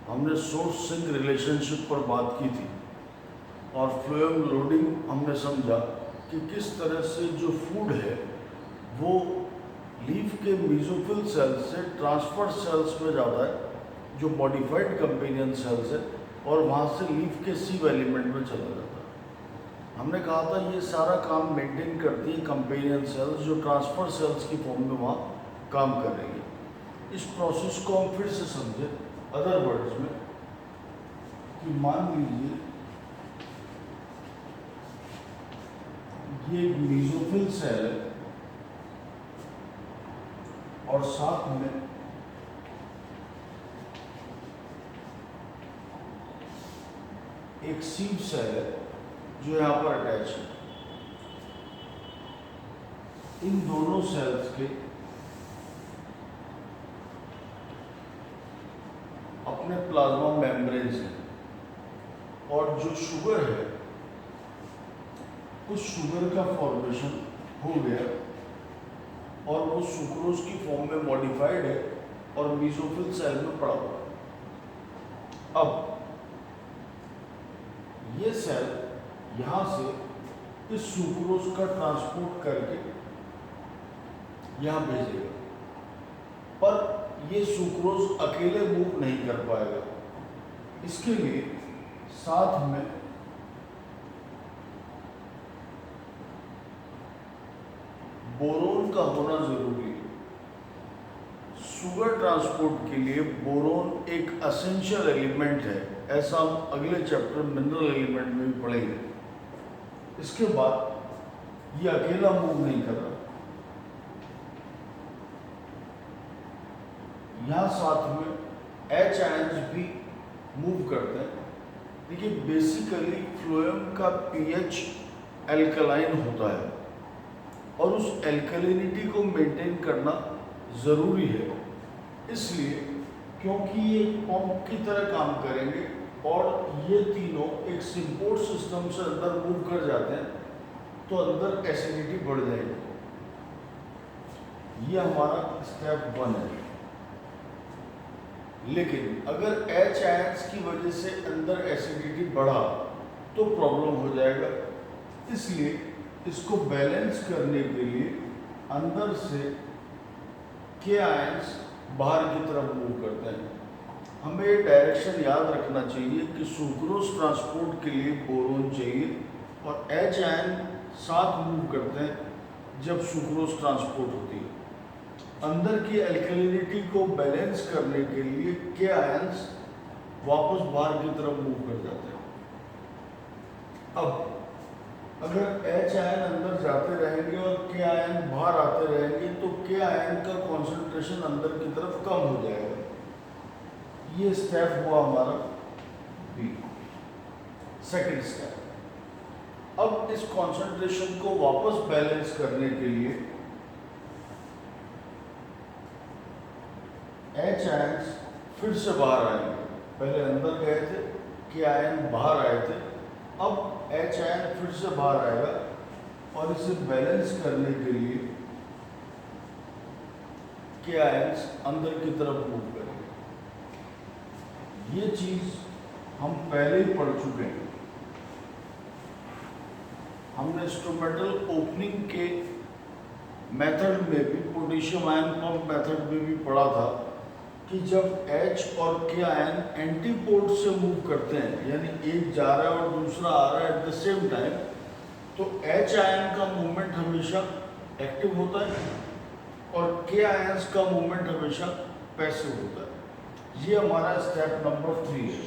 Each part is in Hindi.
हमने सोर्स सिंक रिलेशनशिप पर बात की थी और फ्लोएम लोडिंग हमने समझा कि किस तरह से जो फूड है वो लीफ के मेसोफिल सेल्स से ट्रांसफर सेल्स में जाता है जो मॉडिफाइड कंपेनियन सेल्स है और वहाँ से लीफ के सीव एलिमेंट में चला जाता है। हमने कहा था ये सारा काम मेंटेन करती है कंपेनियन सेल्स जो ट्रांसफर सेल्स की फॉर्म में वहाँ काम कर रही है। इस प्रोसेस को हम फिर से समझे अदर वर्ड्स में कि मान लीजिए ये एक मेसोफिल सेल है और साथ में एक सीव सेल है जो यहाँ पर अटैच है। इन दोनों सेल्स के अपने प्लाज्मा मेम्ब्रेन्स हैं और जो शुगर है उस शुगर का फॉर्मेशन हो गया और वो सुक्रोज की फॉर्म में मॉडिफाइड है और मेसोफिल सेल में पड़ा हुआ है। अब ये सेल यहाँ से इस सुक्रोज का ट्रांसपोर्ट करके यहाँ भेजेगा, पर ये सुक्रोज अकेले मूव नहीं कर पाएगा। इसके लिए साथ में बोरोन का होना जरूरी है। शुगर ट्रांसपोर्ट के लिए बोरोन एक एसेंशियल एलिमेंट है, ऐसा हम अगले चैप्टर मिनरल एलिमेंट में भी पढ़ेंगे। इसके बाद ये अकेला मूव नहीं कर रहा, यहाँ साथ में H आयंस भी मूव करते हैं। देखिए बेसिकली फ्लोएम का पीएच एल्कलाइन होता है और उस एल्कलिनिटी को मेंटेन करना ज़रूरी है, इसलिए क्योंकि ये पंप की तरह काम करेंगे और ये तीनों एक सिम्पोर्ट सिस्टम से अंदर मूव कर जाते हैं तो अंदर एसिडिटी बढ़ जाएगी। ये हमारा स्टेप 1 है। लेकिन अगर H आयंस की वजह से अंदर एसिडिटी बढ़ा तो प्रॉब्लम हो जाएगा, इसलिए इसको बैलेंस करने के लिए अंदर से K आयंस बाहर की तरफ मूव करते हैं। हमें ये डायरेक्शन याद रखना चाहिए कि सुक्रोज ट्रांसपोर्ट के लिए बोरोन चाहिए और H आयन साथ मूव करते हैं जब सुक्रोज ट्रांसपोर्ट होती है। अंदर की एल्कलिनिटी को बैलेंस करने के लिए K आयंस वापस बाहर की तरफ मूव कर जाते हैं। अब अगर H आयन अंदर जाते रहेंगे और K आयन बाहर आते रहेंगे तो K आयन का कॉन्सेंट्रेशन अंदर की तरफ कम हो जाएगा। ये स्टेप हुआ हमारा B, सेकंड स्टेप। अब इस कॉन्सेंट्रेशन को वापस बैलेंस करने के लिए H आयंस फिर से बाहर आएंगे। पहले अंदर गए थे, K आयन बाहर आए थे, अब H आयन फिर से बाहर आएगा और इसे बैलेंस करने के लिए K आयंस अंदर की तरफ मूव करेंगे। ये चीज हम पहले ही पढ़ चुके हैं। हमने इंस्ट्रूमेंटल ओपनिंग के मेथड में भी, पोटेशियम आयन पंप मेथड में भी पढ़ा था कि जब H और K आयन एंटीपोड से मूव करते हैं, यानी एक जा रहा है और दूसरा आ रहा है एट द सेम टाइम, तो H आयन का मूवमेंट हमेशा एक्टिव होता है और K आयंस का मूवमेंट हमेशा पैसिव होता है। ये हमारा स्टेप नंबर 3 है।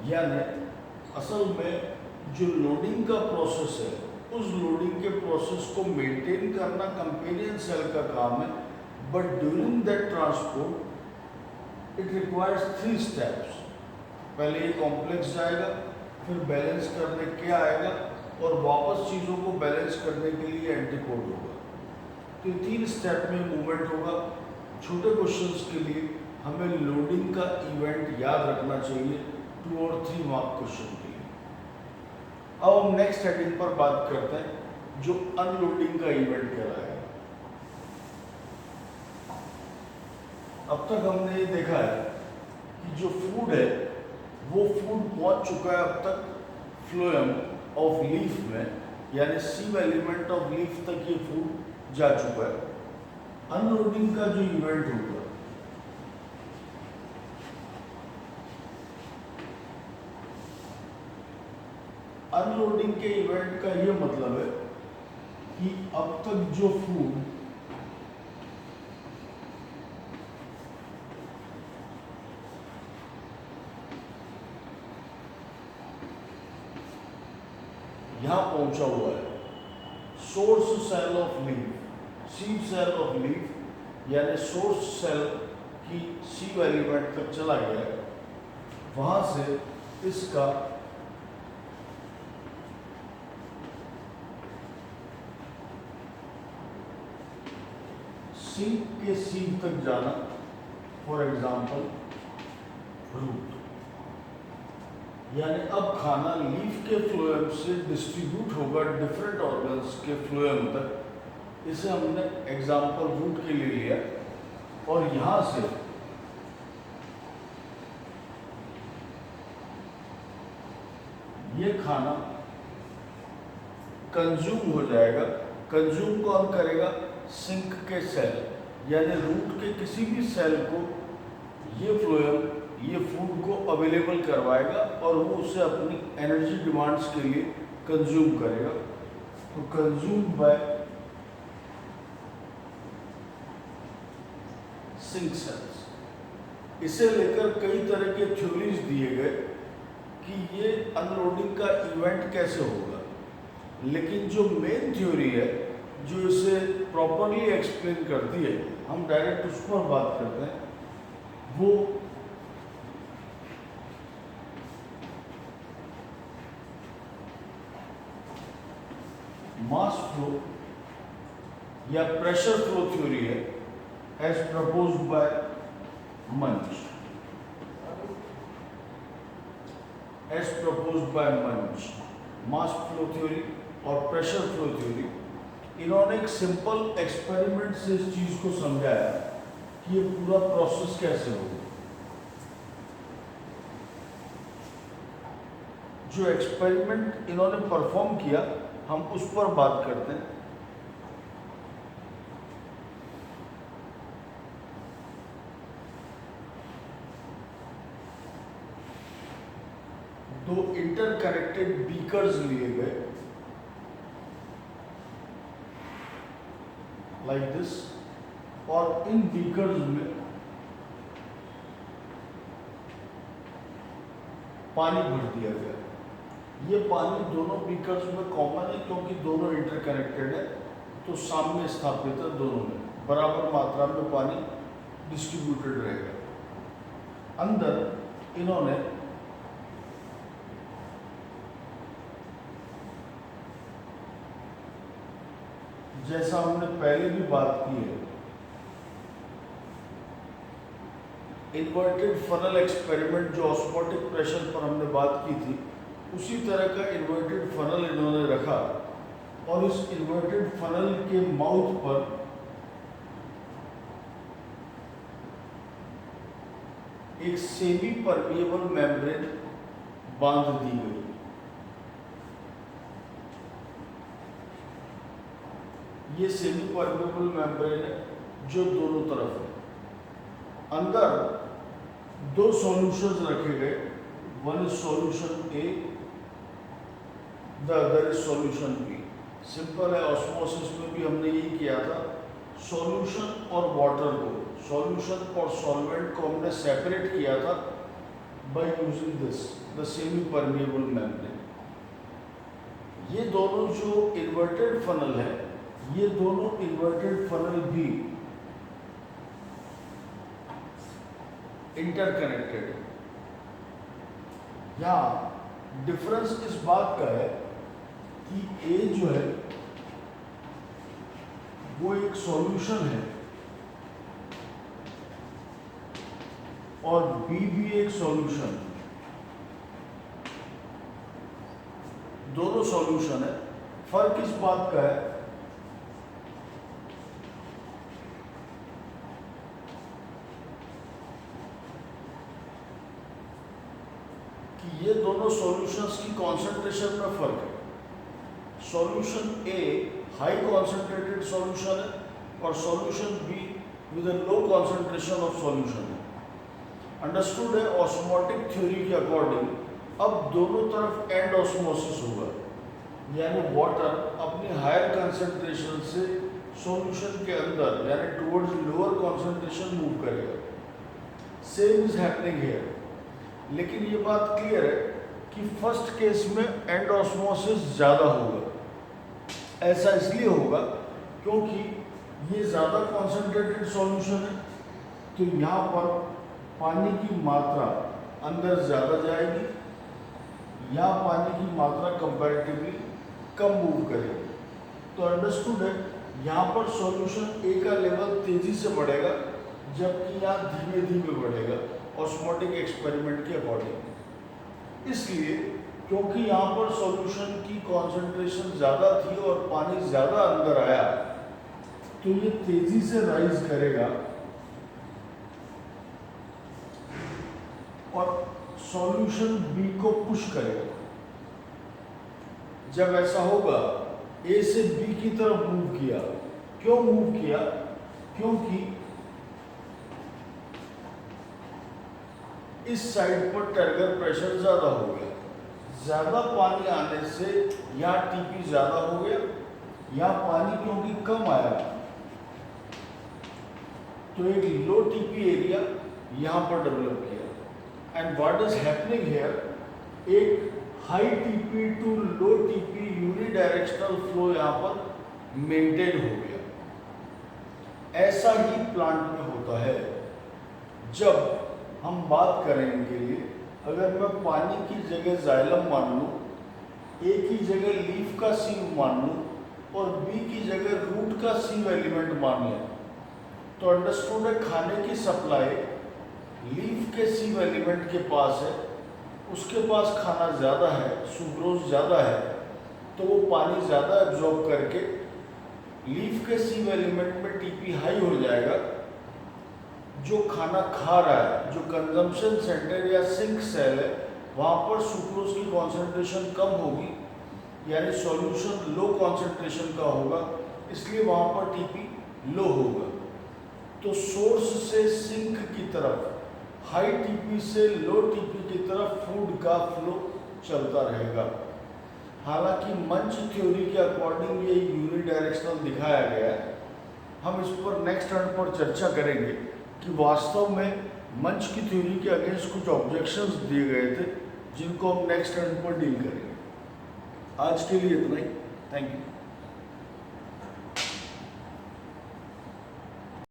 यानी असल में जो लोडिंग का प्रोसेस है, उस लोडिंग के प्रोसेस को मेंटेन करना कंपेनियन सेल का काम है, but during that transport it requires 3 steps. पहले ये कॉम्प्लेक्स जाएगा, फिर बैलेंस करने क्या आएगा और वापस चीज़ों को बैलेंस करने के लिए एंटीपोड होगा। तो 3 स्टेप में मूवमेंट होगा। छोटे क्वेश्चंस के लिए हमें लोडिंग का इवेंट याद रखना चाहिए 2 और 3 मार्क क्वेश्चन के लिए। अब हम नेक्स्ट हेडिंग पर बात करते हैं जो अनलोडिंग का इवेंट कहलाएगा। अब तक हमने ये देखा है कि जो फूड है वो फूड पहुंच चुका है अब तक फ्लोएम ऑफ लीफ में, यानी सीव एलिमेंट ऑफ लीफ तक ये फूड जा चुका है। अनलोडिंग का जो इवेंट होगा, अनलोडिंग के इवेंट का ये मतलब है कि अब तक जो फूड यहां पहुंचा हुआ है, source cell of leaf, sieve cell of leaf, यानी सोर्स सेल की सीव एलिमेंट तक चला गया है, वहां से इसका सीव के सीव तक जाना, फॉर एग्जाम्पल रूट, यानी अब खाना लीफ के फ्लोएम से डिस्ट्रीब्यूट होगा डिफरेंट ऑर्गन्स के फ्लोएम तक। इसे हमने एग्जाम्पल रूट के लिए लिया और यहां से ये खाना कंज्यूम हो जाएगा। कंज्यूम कौन करेगा? सिंक के सेल, यानी रूट के किसी भी सेल को ये फ्लोएम ये फूड को अवेलेबल करवाएगा और वो उसे अपनी एनर्जी डिमांड्स के लिए कंज्यूम करेगा। तो कंज्यूम बाय सिंक सेल्स। इसे लेकर कई तरह के थ्योरीज दिए गए कि ये अनलोडिंग का इवेंट कैसे होगा, लेकिन जो मेन थ्योरी है जो इसे प्रॉपरली एक्सप्लेन करती है, हम डायरेक्ट उस पर बात करते हैं, वो मास फ्लो या प्रेशर फ्लो थ्योरी है, एज प्रपोज्ड बाय मंच। एज प्रपोज्ड बाय मंच, मास फ्लो थ्योरी और प्रेशर फ्लो थ्योरी, इन्होंने एक सिंपल एक्सपेरिमेंट से इस चीज को समझाया कि ये पूरा प्रोसेस कैसे होगा। जो एक्सपेरिमेंट इन्होंने परफॉर्म किया हम उस पर बात करते हैं। दो इंटरकनेक्टेड बीकर्स लिए गए लाइक दिस, और इन बीकर्स में पानी भर दिया गया। ये पानी दोनों बीकर्स में कॉमन है क्योंकि दोनों इंटरकनेक्टेड है, तो सामने स्थापित है, दोनों में बराबर मात्रा में पानी डिस्ट्रीब्यूटेड रहेगा। अंदर इन्होंने जैसा हमने पहले भी बात की है, इन्वर्टेड फनल एक्सपेरिमेंट जो ऑस्मोटिक प्रेशर पर हमने बात की थी, उसी तरह का इन्वर्टेड फनल इन्होंने रखा और इस इन्वर्टेड फनल के माउथ पर एक सेमी परमिएबल मेम्ब्रेन बांध दी गई। ये सेमी परमिएबल मेम्ब्रेन है जो दोनों तरफ है। अंदर दो सॉल्यूशंस रखे गए, one is solution A, the other is solution B. Simple है, ऑस्मोसिस में भी हमने यही किया था, सॉल्यूशन और वाटर को, सॉल्यूशन और सॉल्वेंट को हमने सेपरेट किया था by using this the semi permeable membrane. ये दोनों जो इन्वर्टेड फनल है, ये दोनों इन्वर्टेड फनल भी इंटरकनेक्टेड है। यहाँ डिफरेंस इस बात का है कि ए जो है वो एक सॉल्यूशन है और बी भी एक सॉल्यूशन है, दोनों सॉल्यूशन है। फर्क इस बात का है कि ये दोनों सॉल्यूशंस की कॉन्सेंट्रेशन में फर्क है। सॉल्यूशन ए हाई कॉन्सेंट्रेटेड सॉल्यूशन है और solution be with a low concentration of solution है। अंडरस्टूड है। ऑस्मोटिक थ्योरी के अकॉर्डिंग अब दोनों तरफ एंड ऑस्मोसिस होगा, यानी वाटर अपनी हायर कंसंट्रेशन से सॉल्यूशन के अंदर यानी टुवर्ड्स लोअर कंसंट्रेशन मूव करेगा। Same is happening here. लेकिन ये बात क्लियर है कि फर्स्ट केस में एंड ऑस्मोसिस ज़्यादा होगा। ऐसा इसलिए होगा क्योंकि ये ज़्यादा कॉन्सेंट्रेटेड सॉल्यूशन है, तो यहाँ पर पानी की मात्रा अंदर ज़्यादा जाएगी, यहाँ पानी की मात्रा कंपैरेटिवली कम मूव करेगी। तो अंडरस्टूड है, यहाँ पर सॉल्यूशन ए का लेवल तेज़ी से बढ़ेगा जबकि यहाँ धीमे धीमे बढ़ेगा ऑस्मोटिक एक्सपेरिमेंट के अकॉर्डिंग। इसलिए क्योंकि यहाँ पर सॉल्यूशन की कॉन्सेंट्रेशन ज़्यादा थी और पानी ज़्यादा अंदर आया, तो ये तेज़ी से राइज करेगा और सॉल्यूशन बी को पुश करेगा। जब ऐसा होगा, ए से बी की तरफ मूव किया। क्यों मूव किया? क्योंकि इस साइड पर टर्गर प्रेशर ज्यादा हो गया। ज्यादा पानी आने से यहाँ टीपी ज्यादा हो गया, यहाँ पानी क्योंकि कम आया तो एक लो टीपी एरिया यहाँ पर डेवलप किया। And what is happening here, एक high TP to low TP unidirectional flow यहाँ पर मेंटेन हो गया। ऐसा ही प्लांट में होता है। जब हम बात करेंगे, अगर मैं पानी की जगह जाइलम मान लूँ, ए की जगह लीफ का सीव मान लूँ और बी की जगह रूट का सीव एलिमेंट मान लें, तो अंडरस्टूड है खाने की सप्लाई लीफ के सीव एलिमेंट के पास है, उसके पास खाना ज़्यादा है, सुक्रोज ज़्यादा है, तो वो पानी ज़्यादा एब्जॉर्ब करके लीफ के सीव एलिमेंट में टीपी हाई हो जाएगा। जो खाना खा रहा है, जो कंजम्पशन सेंटर या सिंक सेल है, वहाँ पर सुक्रोज की कॉन्सेंट्रेशन कम होगी, यानी सॉल्यूशन लो कॉन्सेंट्रेशन का होगा, इसलिए वहाँ पर टीपी लो होगा। तो सोर्स से सिंक की तरफ हाई टीपी से लो टीपी की तरफ फूड का फ्लो चलता रहेगा। हालांकि मंच थ्योरी के अकॉर्डिंग ये यूनिडायरेक्शनल दिखाया गया है। हम इस पर नेक्स्ट टर्न पर चर्चा करेंगे कि वास्तव में मंच की थ्योरी के अगेंस्ट कुछ ऑब्जेक्शंस दिए गए थे, जिनको हम नेक्स्ट टर्न पर डील करेंगे। आज के लिए इतना ही। Thank you.